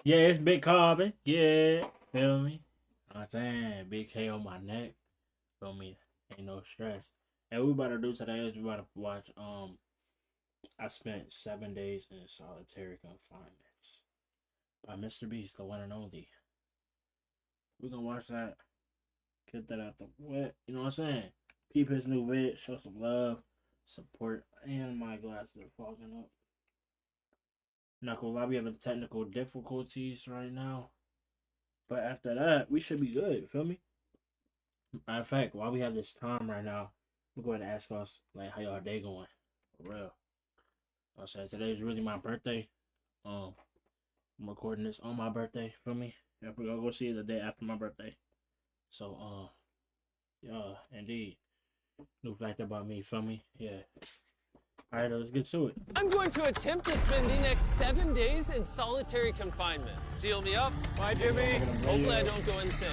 Yeah, it's big carbon. Yeah, feel me? I'm saying big K on my neck. Feel me? Ain't no stress. And we about to do today is we about to watch. I spent 7 days in solitary confinement by Mr. Beast, the one and only. We gonna watch that. Get that out the wet. You know what I'm saying? Peep his new vid. Show some love, support, and my glasses are fogging up. Knuckle, I'll be having technical difficulties right now. But after that, we should be good. You feel me? Matter of fact, while we have this time right now, we're going to ask us like how y'all day going. For real. I said today is really my birthday. I'm recording this on my birthday. Feel me? Yeah, we're gonna go see it the day after my birthday. So yeah, indeed. New fact about me. Feel me? Yeah. All right, let's get to it. I'm going to attempt to spend the next 7 days in solitary confinement. Seal me up. Bye, Jimmy. Hopefully I don't go insane.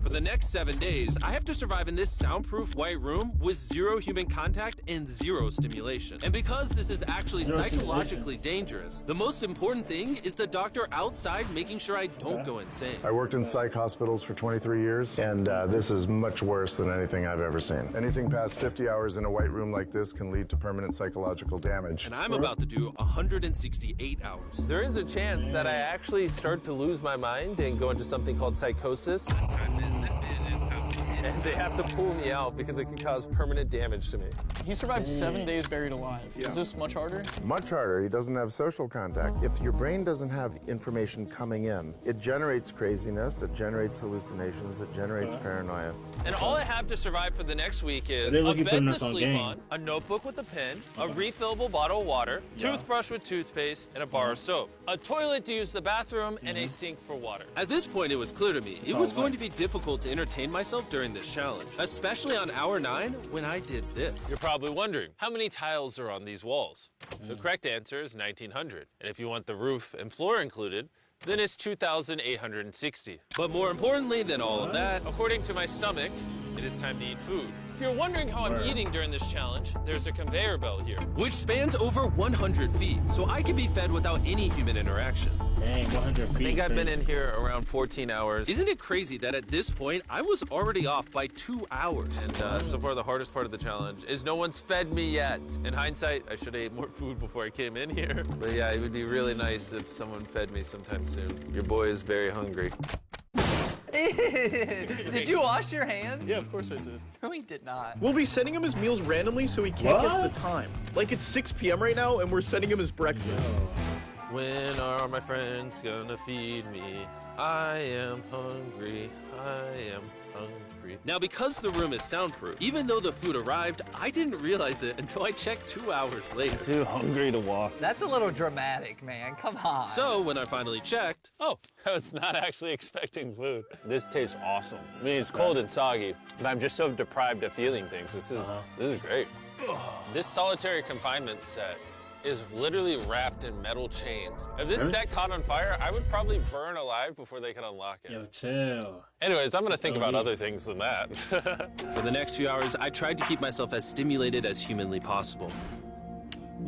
For the next 7 days, I have to survive in this soundproof white room with 0 human contact and 0 stimulation. And because this is actually psychologically dangerous, the most important thing is the doctor outside making sure I don't go insane. I worked in psych hospitals for 23 years, and this is much worse than anything I've ever seen. Anything past 50 hours in a white room like this can lead to permanent psychological damage. And I'm about to do 168 hours. There is a chance that I actually start to lose my mind and go into something called psychosis. And they have to pull me out because it could cause permanent damage to me. He survived 7 days buried alive. Yeah. Is this much harder? Much harder. He doesn't have social contact. If your brain doesn't have information coming in, it generates craziness, it generates hallucinations, it generates paranoia. And all I have to survive for the next week is a bed to sleep on, a notebook with a pen, a refillable bottle of water, toothbrush with toothpaste, and a bar of soap, a toilet to use the bathroom, and a sink for water. At this point, it was clear to me it was going to be difficult to entertain myself during this challenge, especially on hour 9 when I did this. You're probably wondering, how many tiles are on these walls? The correct answer is 1,900. And if you want the roof and floor included, then it's 2,860. But more importantly than all of that, according to my stomach, it is time to eat food. If you're wondering how I'm eating during this challenge, there's a conveyor belt here, which spans over 100 feet, so I can be fed without any human interaction. Dang, 100 feet. I think I've been in here around 14 hours. Isn't it crazy that at this point, I was already off by 2 hours? And so far, the hardest part of the challenge is no one's fed me yet. In hindsight, I should have ate more food before I came in here. But yeah, it would be really nice if someone fed me sometime soon. Your boy is very hungry. Did you wash your hands? Yeah, of course I did. No, he did not. We'll be sending him his meals randomly so he can't guess the time. Like it's 6 p.m. right now and we're sending him his breakfast. When are my friends gonna feed me? I am hungry, I am hungry. Now, because the room is soundproof, even though the food arrived, I didn't realize it until I checked 2 hours later. Too hungry to walk. That's a little dramatic, man. Come on. So, when I finally checked, Oh, I was not actually expecting food. This tastes awesome. I mean, it's cold and soggy, but I'm just so deprived of feeling things. This is great. This solitary confinement set is literally wrapped in metal chains. If this set caught on fire, I would probably burn alive before they could unlock it. Yo, chill. Anyways, I'm gonna think about other things than that. for the next few hours, I tried to keep myself as stimulated as humanly possible.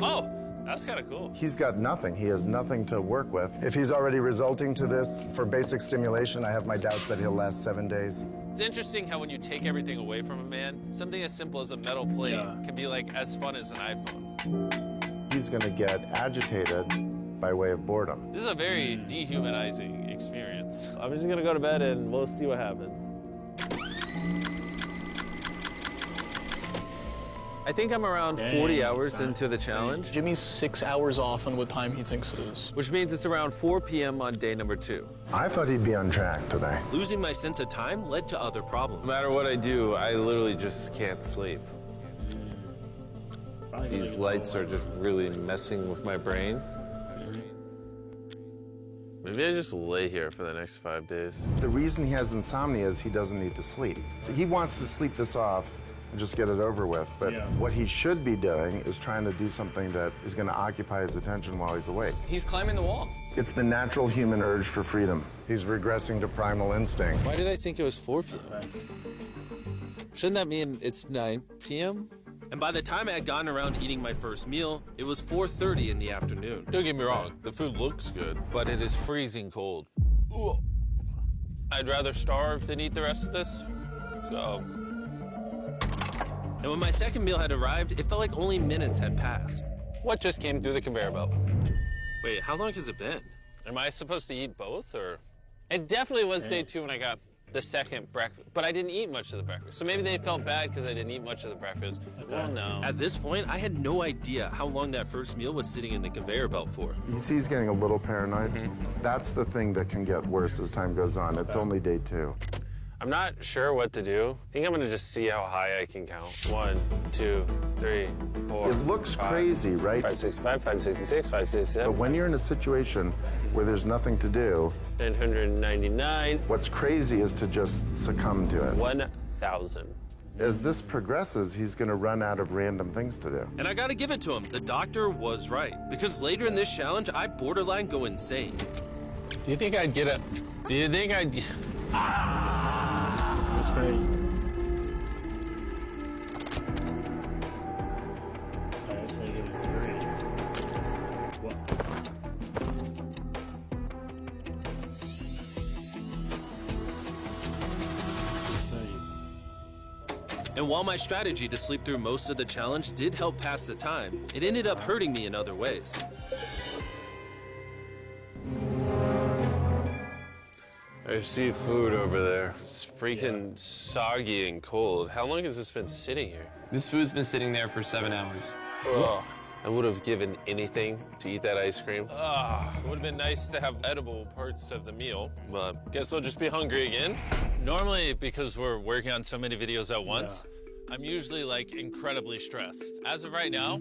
Oh, that's kind of cool. He's got nothing. He has nothing to work with. If he's already resulting to this for basic stimulation, I have my doubts that he'll last 7 days. It's interesting how when you take everything away from a man, something as simple as a metal plate can be like as fun as an iPhone. He's gonna get agitated by way of boredom. This is a very dehumanizing experience. I'm just gonna go to bed and we'll see what happens. I think I'm around 40 hours into the challenge, Jimmy's 6 hours off on what time he thinks it is. which means it's around 4 p.m. on day number 2. I thought he'd be on track today. Losing my sense of time led to other problems. No matter what I do, I literally just can't sleep. These lights are just really messing with my brain. Maybe I just lay here for the next 5 days. The reason he has insomnia is he doesn't need to sleep. He wants to sleep this off and just get it over with. But what he should be doing is trying to do something that is going to occupy his attention while he's awake. He's climbing the wall. It's the natural human urge for freedom. He's regressing to primal instinct. Why did I think it was 4 p.m.? Shouldn't that mean it's 9 p.m.? And by the time I had gotten around eating my first meal, it was 4:30 in the afternoon. Don't get me wrong, the food looks good, but it is freezing cold. Ugh. I'd rather starve than eat the rest of this, so. And when my second meal had arrived, it felt like only minutes had passed. What just came through the conveyor belt? Wait, how long has it been? Am I supposed to eat both, or? It definitely was day 2 when I got the second breakfast, but I didn't eat much of the breakfast. So maybe they felt bad because I didn't eat much of the breakfast. Well, no. At this point, I had no idea how long that first meal was sitting in the conveyor belt for. You see he's getting a little paranoid. That's the thing that can get worse as time goes on. It's only day 2. I'm not sure what to do. I think I'm gonna just see how high I can count. 1, 2, 3, 4. It looks crazy, right? 565, 566, 567. But when you're in a situation where there's nothing to do, 999. what's crazy is to just succumb to it. 1,000. As this progresses, he's going to run out of random things to do. And I gotta give it to him, the doctor was right. Because later in this challenge, I borderline go insane. Do you think I'd get a... Do you think I'd... That's crazy. Alright, so give it 3. What? And while my strategy to sleep through most of the challenge did help pass the time, it ended up hurting me in other ways. I see food over there. It's freaking soggy and cold. How long has this been sitting here? This food's been sitting there for 7 hours. Ugh. I would have given anything to eat that ice cream. It would have been nice to have edible parts of the meal, but guess I'll just be hungry again. Normally, because we're working on so many videos at once, I'm usually like incredibly stressed. As of right now,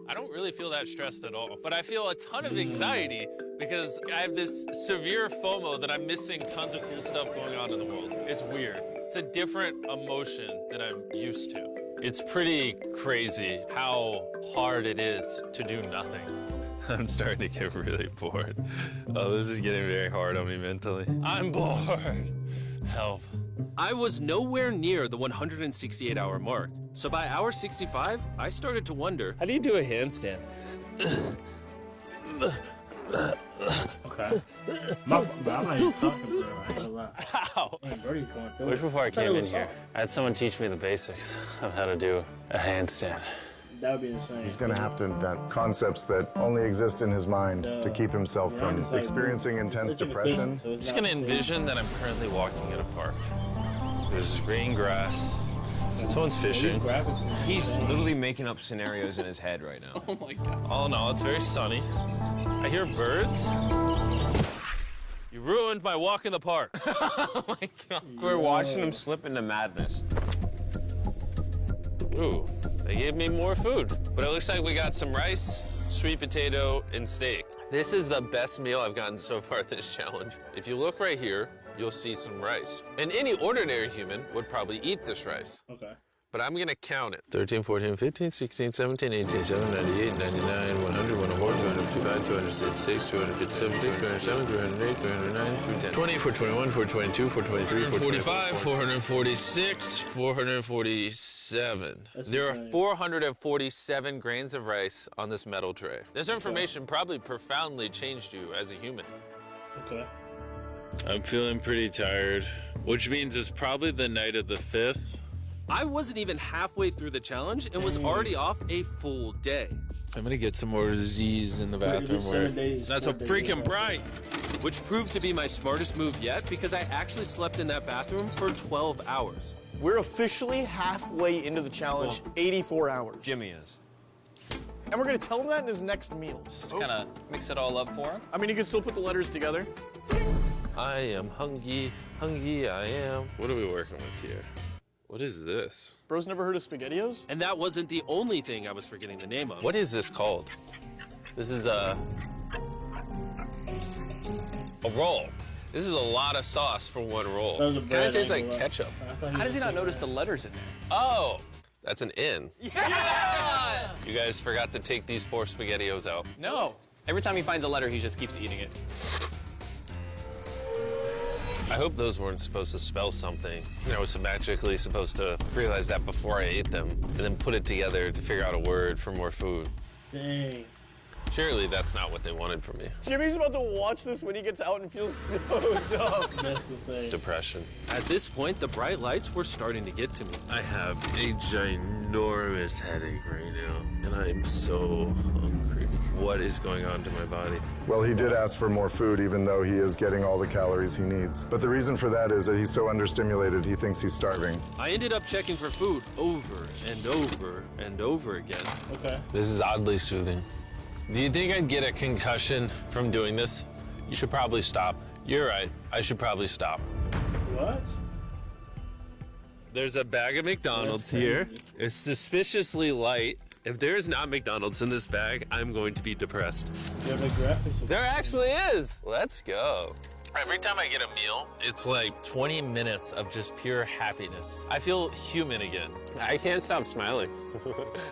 I don't really feel that stressed at all, but I feel a ton of anxiety because I have this severe FOMO that I'm missing tons of cool stuff going on in the world. It's weird. It's a different emotion than I'm used to. It's pretty crazy how hard it is to do nothing. I'm starting to get really bored. Oh, this is getting very hard on me mentally. I'm bored. Help. I was nowhere near the 168-hour mark. So by hour 65, I started to wonder, How do you do a handstand? Okay. I'm not even talking, bro. I ain't gonna lie. How? Man, Birdie's going through Wish it. before I thought it came in was here, soft. I had someone teach me the basics of how to do a handstand. That would be insane. He's going to have to invent concepts that only exist in his mind to keep himself Yeah, from it's like- experiencing intense it's in a depression. prison, so I'm it's just not gonna safe. envision that I'm currently walking at a park. There's green grass. Someone's fishing. These graphics is He's insane. literally making up scenarios in his head right now. Oh my God. All in all, it's very sunny. I hear birds. You ruined my walk in the park. Oh my God. We're watching him slip into madness. Ooh, they gave me more food. But it looks like we got some rice, sweet potato, and steak. This is the best meal I've gotten so far this challenge. If you look right here, you'll see some rice. And any ordinary human would probably eat this rice. Okay. But I'm gonna count it. 13, 14, 15, 16, 17, 18, 17, 98, 99, 100, 104, 255, 266, 257, 207, 308, 309, 310. 20, 421, 422, 423, 445, 446, 447. There are 447 grains of rice on this metal tray. This information probably profoundly changed you as a human. Okay. I'm feeling pretty tired, which means it's probably the night of the 5th. I wasn't even halfway through the challenge and was already off a full day. I'm gonna get some more Z's in the bathroom where it's not so freaking bright. Which proved to be my smartest move yet because I actually slept in that bathroom for 12 hours. We're officially halfway into the challenge, 84 hours. Jimmy is. And we're gonna tell him that in his next meal. Just kind of mix it all up for him. I mean, you can still put the letters together. I am hungry, hungry I am. What are we working with here? What is this? Bro's never heard of SpaghettiOs? And that wasn't the only thing I was forgetting the name of. What is this called? This is a roll. This is a lot of sauce for one roll. That was a Kind bread, of tastes I like ain't gonna lie. ketchup. I thought How does he was not saying notice that. the letters in there? Oh, that's an N. Yeah! You guys forgot to take these 4 SpaghettiOs out. No. Every time he finds a letter, he just keeps eating it. I hope those weren't supposed to spell something. I was magically supposed to realize that before I ate them, and then put it together to figure out a word for more food. Dang. Surely that's not what they wanted from me. Jimmy's about to watch this when he gets out and feels so dumb. That's insane. Depression. At this point, the bright lights were starting to get to me. I have a ginormous headache right now, and I'm so hungry. What is going on to my body? Well, he did ask for more food, even though he is getting all the calories he needs. But the reason for that is that he's so understimulated, he thinks he's starving. I ended up checking for food over and over and over again. Okay. This is oddly soothing. Do you think I'd get a concussion from doing this? You should probably stop. You're right. I should probably stop. What? There's a bag of McDonald's here. It's suspiciously light. If there is not McDonald's in this bag, I'm going to be depressed. You have the graphics? There actually is. Let's go. Every time I get a meal, it's like 20 minutes of just pure happiness. I feel human again. I can't stop smiling.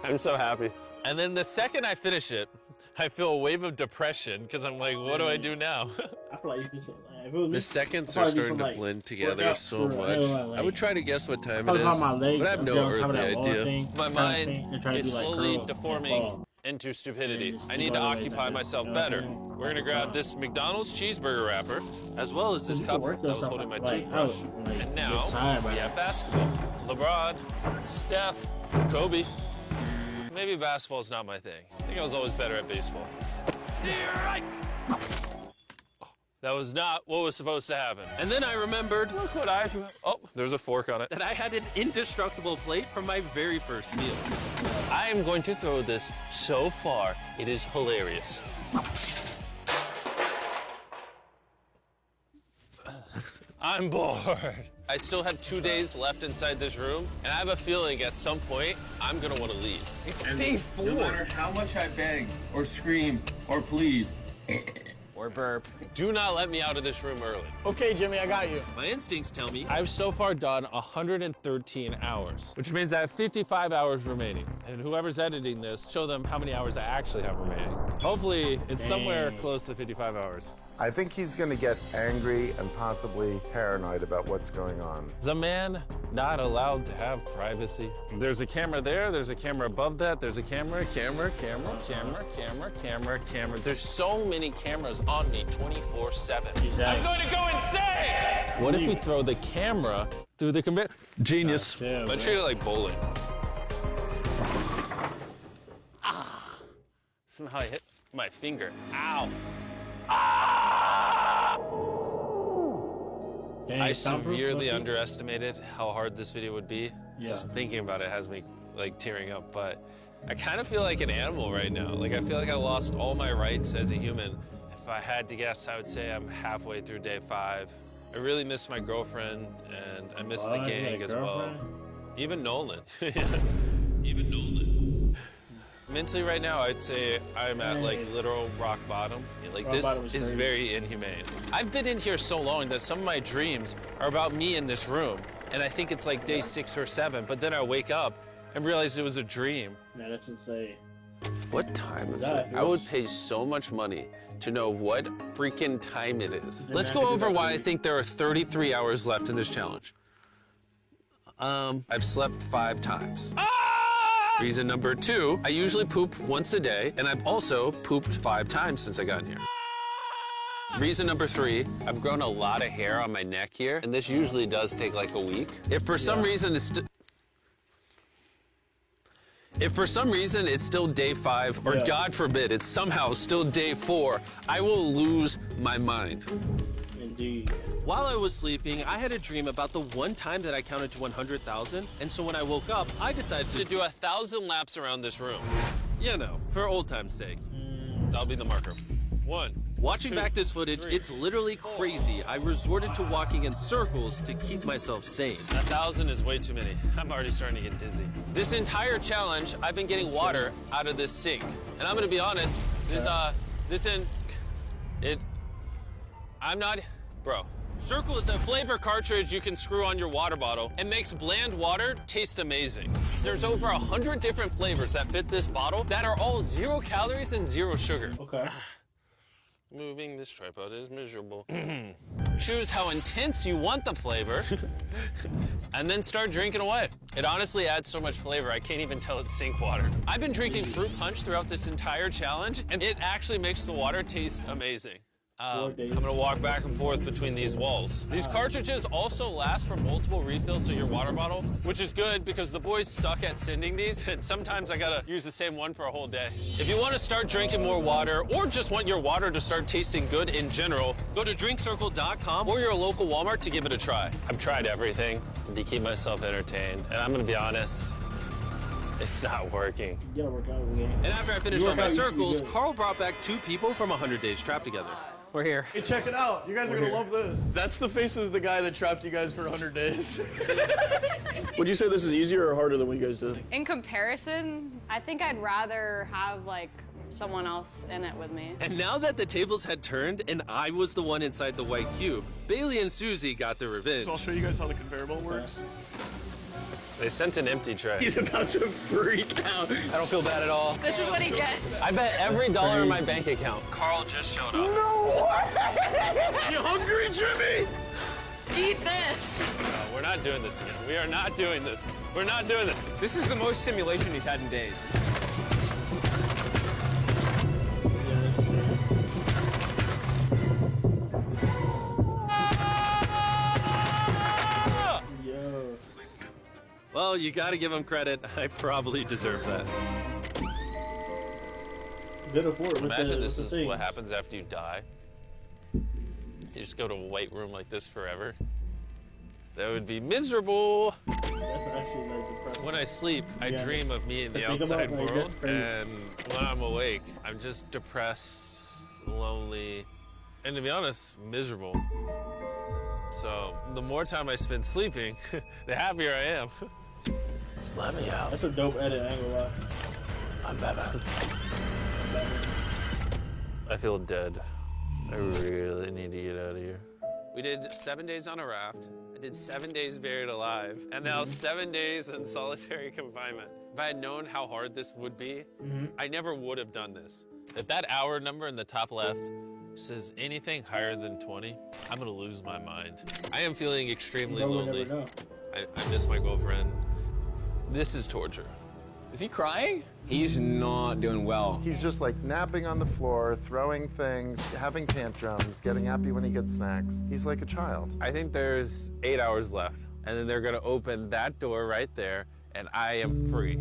I'm so happy. And then the second I finish it, I feel a wave of depression because I'm like, what do I do now? I feel like you can something. The seconds are starting to blend together so much. I would try to guess what time it is, but I have no earthly idea. My mind is slowly deforming into stupidity. I need to occupy myself better. We're gonna grab this McDonald's cheeseburger wrapper, as well as this cup that was holding my toothbrush. And now we have basketball. LeBron, Steph, Kobe. Maybe basketball's not my thing. I think I was always better at baseball. That was not what was supposed to happen. And then I remembered, Look what oh, there's a fork on it. that I had an indestructible plate from my very first meal. I am going to throw this so far, it is hilarious. I'm bored. I still have 2 days left inside this room, and I have a feeling at some point, I'm gonna wanna leave. It's day 4. No matter how much I beg, or scream, or plead, or burp. Do not let me out of this room early. Okay, Jimmy, I got you. My instincts tell me I've so far done 113 hours, which means I have 55 hours remaining. And whoever's editing this, show them how many hours I actually have remaining. Hopefully, it's somewhere close to 55 hours. I think he's going to get angry and possibly paranoid about what's going on. Is a man not allowed to have privacy? There's a camera there, there's a camera above that, there's a camera. There's so many cameras on me 24/7. I'm going to go insane! What if we throw the camera through the computer? Genius. I treat it like bowling. Somehow I hit my finger. Ow. I severely underestimated how hard this video would be. Just thinking about it has me like tearing up, but I kind of feel like an animal right now. Like I feel like I lost all my rights as a human. If I had to guess, I would say I'm halfway through day 5. I really miss my girlfriend and I miss the gang as well. Even Nolan. Even Nolan. Mentally right now, I'd say I'm at like literal rock bottom. Like this is very inhumane. I've been in here so long that some of my dreams are about me in this room. And I think it's like day 6 or 7, but then I wake up and realize it was a dream. Yeah, that's insane. What time is it? I would pay so much money to know what freaking time it is. Let's go over why I think there are 33 hours left in this challenge. I've slept 5 times. Reason number 2, I usually poop once a day, and I've also pooped 5 times since I got in here. Reason number 3, I've grown a lot of hair on my neck here, and this usually does take like a week. If for some reason it's still day 5, or God forbid, it's somehow still day 4, I will lose my mind. Indeed. While I was sleeping, I had a dream about the one time that I counted to 100,000, and so when I woke up, I decided to do 1,000 laps around this room. You know, for old time's sake. That'll be the marker. 1. Watching back this footage, it's literally crazy. I resorted to walking in circles to keep myself sane. 1,000 is way too many. I'm already starting to get dizzy. This entire challenge, I've been getting water out of this sink. And I'm gonna be honest, bro. Circle is a flavor cartridge you can screw on your water bottle and makes bland water taste amazing. There's over 100 different flavors that fit this bottle that are all 0 calories and 0 sugar. Okay. Moving this tripod is miserable. choose how intense you want the flavor, and then start drinking away. It honestly adds so much flavor, I can't even tell it's sink water. I've been drinking fruit punch throughout this entire challenge, and it actually makes the water taste amazing. I'm gonna walk back and forth between these walls. These cartridges also last for multiple refills of your water bottle, which is good because the boys suck at sending these, and sometimes I gotta use the same one for a whole day. If you wanna start drinking more water, or just want your water to start tasting good in general, go to drinkcircle.com or your local Walmart to give it a try. I've tried everything to keep myself entertained, and I'm gonna be honest, it's not working. You gotta work out again. And after I finished all my circles, Carl brought back 2 people from 100 Days Trapped Together. We're here. Hey, check it out. You guys are gonna love this. That's the face of the guy that trapped you guys for 100 days. Would you say this is easier or harder than what you guys did? In comparison, I think I'd rather have like someone else in it with me. And now that the tables had turned and I was the one inside the white cube, Bailey and Susie got their revenge. So I'll show you guys how the conveyor belt works. They sent an empty tray. He's about to freak out. I don't feel bad at all. This is what he gets. I bet every dollar in my bank account. Carl just showed up. No way! You hungry, Jimmy? Eat this. No, we're not doing this again. We are not doing this. We're not doing this. This is the most stimulation he's had in days. Well, you gotta give him credit. I probably deserve that. Imagine this is what happens after you die. You just go to a white room like this forever. That would be miserable. That's actually like depressing. When I sleep, I dream of me in the outside world, and when I'm awake, I'm just depressed, lonely, and to be honest, miserable. So the more time I spend sleeping, the happier I am. Let me out. That's a dope edit, I ain't gonna lie. I'm Batman. I feel dead. I really need to get out of here. We did 7 days on a raft. I did 7 days buried alive, and now 7 days in solitary confinement. If I had known how hard this would be, I never would have done this. If that hour number in the top left says anything higher than 20, I'm gonna lose my mind. I am feeling extremely lonely. I miss my girlfriend. This is torture. Is he crying? He's not doing well. He's just like napping on the floor, throwing things, having tantrums, getting happy when he gets snacks. He's like a child. I think there's 8 hours left, and then they're gonna open that door right there, and I am free.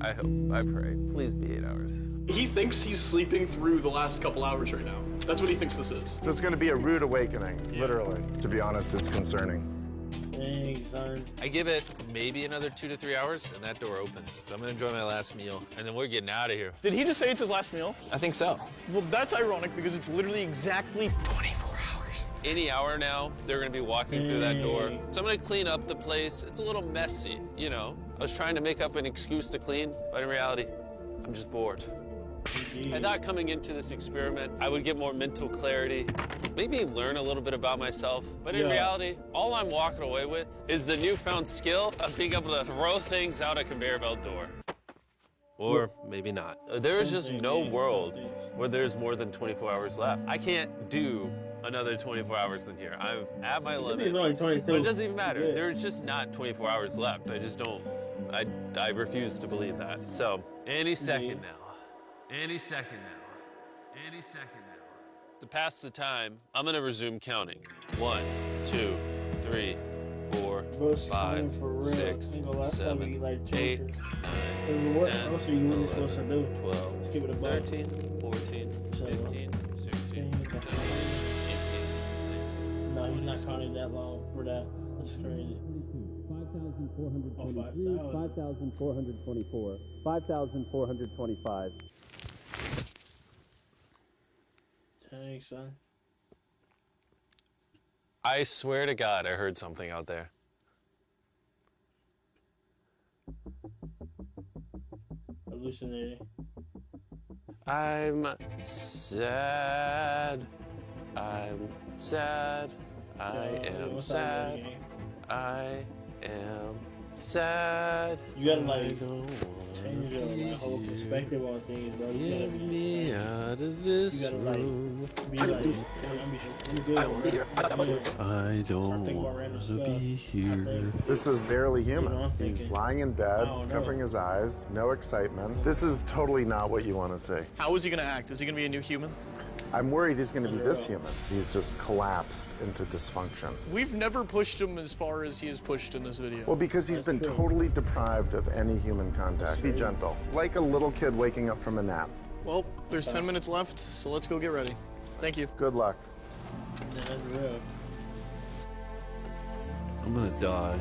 I hope, I pray. Please be 8 hours. He thinks he's sleeping through the last couple hours right now. That's what he thinks this is. So it's going to be a rude awakening, literally. To be honest, it's concerning. Dang, son. I give it maybe another 2 to 3 hours, and that door opens. So I'm gonna enjoy my last meal, and then we're getting out of here. Did he just say it's his last meal? I think so. Well, that's ironic because it's literally exactly 24 hours. Any hour now, they're gonna be walking through that door. So I'm gonna clean up the place. It's a little messy, you know. I was trying to make up an excuse to clean, but in reality, I'm just bored. I thought coming into this experiment, I would get more mental clarity, maybe learn a little bit about myself. But in reality, all I'm walking away with is the newfound skill of being able to throw things out a conveyor belt door. Or maybe not. There is just no world where there's more than 24 hours left. I can't do another 24 hours in here. I'm at my limit. But it doesn't even matter. There's just not 24 hours left. I just don't. I refuse to believe that. So, any second now. Any second now. Any second now. To pass the time, I'm gonna resume counting. 1, 2, 3, 4, 5, 6, 7, 8, 9, What 10, else are you really supposed to do? 12, Let's give it a buck. 13, 14, 15, 16, 17, 18, No, he's not counting that long for that. That's crazy. 5,422, 5,424, 5,425. Dang, son. I swear to God, I heard something out there. Hallucinating. I'm sad. I'm sad. I am sad. I am sad. You gotta like change your whole perspective on things, bro. Get me out of this room. Be like, I'm good. I don't want to be here. This is barely human. He's lying in bed, covering his eyes, no excitement. This is totally not what you want to see. How is he gonna act? Is he gonna be a new human? I'm worried he's going to be this human. He's just collapsed into dysfunction. We've never pushed him as far as he is pushed in this video. Well, because he's been totally deprived of any human contact. Be gentle. Like a little kid waking up from a nap. Well, there's 10 minutes left, so let's go get ready. Thank you. Good luck. That's real. I'm gonna die.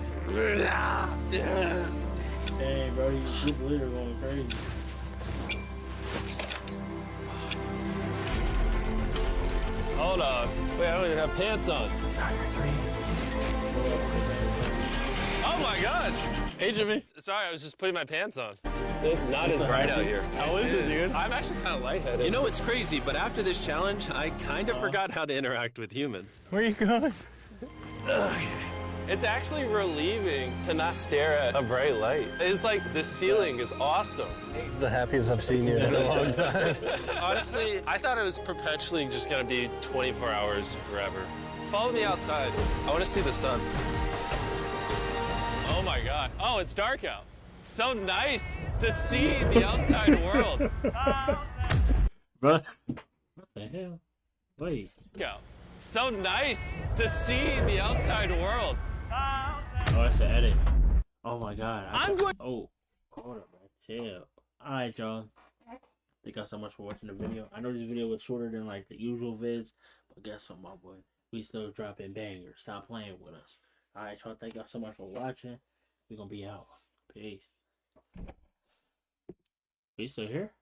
Dang, bro, you super litter going crazy. Hold on. Wait, I don't even have pants on. Oh my gosh! Hey, Jimmy. Sorry, I was just putting my pants on. It's not as bright out here. How is it, dude? I'm actually kind of lightheaded. You know, it's crazy, but after this challenge, I kind of forgot how to interact with humans. Where are you going? It's actually relieving to not stare at a bright light. It's like the ceiling is awesome. It's the happiest I've seen you in a long time. Honestly, I thought it was perpetually just gonna be 24 hours forever. Follow me outside. I want to see the sun. Oh my God. Oh, it's dark out. So nice to see the outside world. Bro, what the hell? Wait. Go. So nice to see the outside world. Oh, that's the edit. Oh my God. I'm going. Oh, hold up, man. Chill. All right, y'all. Thank y'all so much for watching the video. I know this video was shorter than like the usual vids, but guess what, my boy? We still dropping bangers. Stop playing with us. All right, y'all. Thank y'all so much for watching. We're gonna be out. Peace. We still here?